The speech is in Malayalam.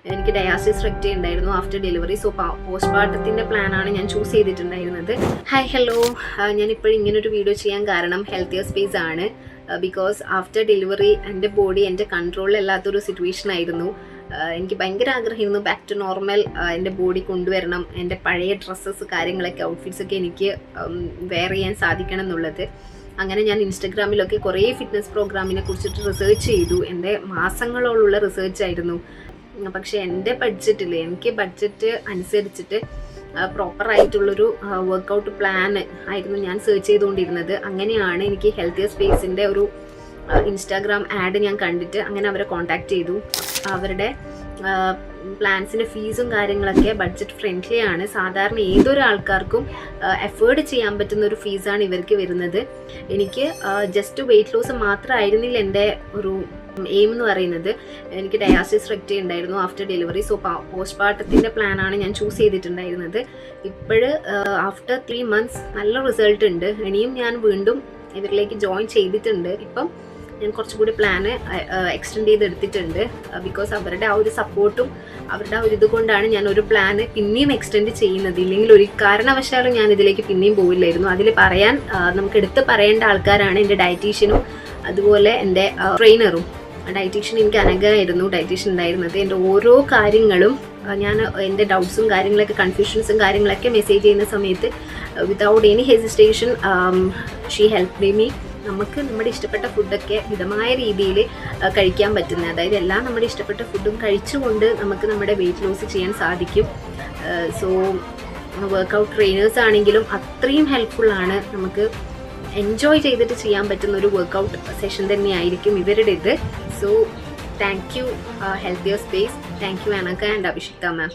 എനിക്ക് ഡയാസിസ് റെക്റ്റി ഉണ്ടായിരുന്നു ആഫ്റ്റർ ഡെലിവറി. സോ പോസ്റ്റ്മോർട്ടത്തിൻ്റെ പ്ലാനാണ് ഞാൻ ചൂസ് ചെയ്തിട്ടുണ്ടായിരുന്നത്. ഹായ് ഹലോ, ഞാനിപ്പോൾ ഇങ്ങനൊരു വീഡിയോ ചെയ്യാൻ കാരണം ഹെൽത്തിയർ സ്പേസ് ആണ്. ബിക്കോസ് ആഫ്റ്റർ ഡെലിവറി എൻ്റെ ബോഡി എൻ്റെ കൺട്രോളിലല്ലാത്തൊരു സിറ്റുവേഷൻ ആയിരുന്നു. എനിക്ക് ഭയങ്കര ആഗ്രഹമായിരുന്നു ബാക്ക് ടു നോർമൽ എൻ്റെ ബോഡി കൊണ്ടുവരണം, എൻ്റെ പഴയ ഡ്രസ്സസ് കാര്യങ്ങളൊക്കെ ഔട്ട്ഫിറ്റ്സൊക്കെ എനിക്ക് വെയർ ചെയ്യാൻ സാധിക്കണം എന്നുള്ളത്. അങ്ങനെ ഞാൻ ഇൻസ്റ്റഗ്രാമിലൊക്കെ കുറേ ഫിറ്റ്നസ് പ്രോഗ്രാമിനെ കുറിച്ചിട്ട് റിസർച്ച് ചെയ്തു. എൻ്റെ മാസങ്ങളോളമുള്ള റിസർച്ച് ആയിരുന്നു. പക്ഷേ എൻ്റെ ബഡ്ജറ്റിൽ എനിക്ക് ബഡ്ജറ്റ് അനുസരിച്ചിട്ട് പ്രോപ്പറായിട്ടുള്ളൊരു വർക്കൗട്ട് പ്ലാൻ ആയിരുന്നു ഞാൻ സെർച്ച് ചെയ്തുകൊണ്ടിരുന്നത്. അങ്ങനെയാണ് എനിക്ക് ഹെൽത്തിയർ സ്പേസിൻ്റെ ഒരു ഇൻസ്റ്റാഗ്രാം ആഡ് ഞാൻ കണ്ടിട്ട് അങ്ങനെ അവരെ കോൺടാക്റ്റ് ചെയ്തു. അവരുടെ പ്ലാൻസിൻ്റെ ഫീസും കാര്യങ്ങളൊക്കെ ബഡ്ജറ്റ് ഫ്രണ്ട്ലി ആണ്. സാധാരണ ഏതൊരു ആൾക്കാർക്കും എഫേർഡ് ചെയ്യാൻ പറ്റുന്ന ഒരു ഫീസാണ് ഇവർക്ക് വരുന്നത്. എനിക്ക് ജസ്റ്റ് വെയിറ്റ് ലോസ് മാത്രമായിരുന്നില്ല എൻ്റെ ഒരു എയിം എന്ന് പറയുന്നത്. എനിക്ക് ഡയാസിസ് റെക്റ്റി ഉണ്ടായിരുന്നു ആഫ്റ്റർ ഡെലിവറി. സോ പോസ്റ്റ്മോർട്ടത്തിൻ്റെ പ്ലാനാണ് ഞാൻ ചൂസ് ചെയ്തിട്ടുണ്ടായിരുന്നത്. ഇപ്പോഴ് ആഫ്റ്റർ 3 months നല്ല റിസൾട്ട് ഉണ്ട്. ഇനിയും ഞാൻ വീണ്ടും ഇവരിലേക്ക് ജോയിൻ ചെയ്തിട്ടുണ്ട്. ഇപ്പം ഞാൻ കുറച്ചുകൂടി പ്ലാന് എക്സ്റ്റെൻഡ് ചെയ്തെടുത്തിട്ടുണ്ട്. ബിക്കോസ് അവരുടെ ആ ഒരു സപ്പോർട്ടും അവരുടെ ആ ഒരു ഇതുകൊണ്ടാണ് ഞാൻ ഒരു പ്ലാന് പിന്നെയും എക്സ്റ്റെൻഡ് ചെയ്യുന്നത്. ഇല്ലെങ്കിൽ ഒരു കാരണവശാലും ഞാൻ ഇതിലേക്ക് പിന്നെയും പോവില്ലായിരുന്നു. അതിൽ പറയാൻ നമുക്ക് എടുത്ത് പറയേണ്ട ആൾക്കാരാണ് എൻ്റെ ഡയറ്റീഷ്യനും അതുപോലെ എൻ്റെ ട്രെയിനറും. ഡയറ്റീഷ്യൻ എനിക്ക് അനഘയായിരുന്നു ഡയറ്റീഷ്യൻ ഉണ്ടായിരുന്നത്. എൻ്റെ ഓരോ കാര്യങ്ങളും ഞാൻ എൻ്റെ ഡൗട്ട്സും കാര്യങ്ങളൊക്കെ കൺഫ്യൂഷൻസും കാര്യങ്ങളൊക്കെ മെസ്സേജ് ചെയ്യുന്ന സമയത്ത് without any hesitation she help me. നമുക്ക് നമ്മുടെ ഇഷ്ടപ്പെട്ട ഫുഡൊക്കെ മിതമായ രീതിയിൽ കഴിക്കാൻ പറ്റുന്ന, അതായത് എല്ലാം നമ്മുടെ ഇഷ്ടപ്പെട്ട ഫുഡും കഴിച്ചുകൊണ്ട് നമുക്ക് നമ്മുടെ വെയിറ്റ് ലോസ് ചെയ്യാൻ സാധിക്കും. സോ വർക്കൗട്ട് ട്രെയിനേഴ്സ് ആണെങ്കിലും അത്രയും ഹെൽപ്ഫുള്ളാണ്. നമുക്ക് എൻജോയ് ചെയ്തിട്ട് ചെയ്യാൻ പറ്റുന്ന ഒരു വർക്കൗട്ട് സെഷൻ തന്നെയായിരിക്കും ഇവരുടെ ഇത്. So thank you healthier space, thank you Anagha and Abhishikta ma'am.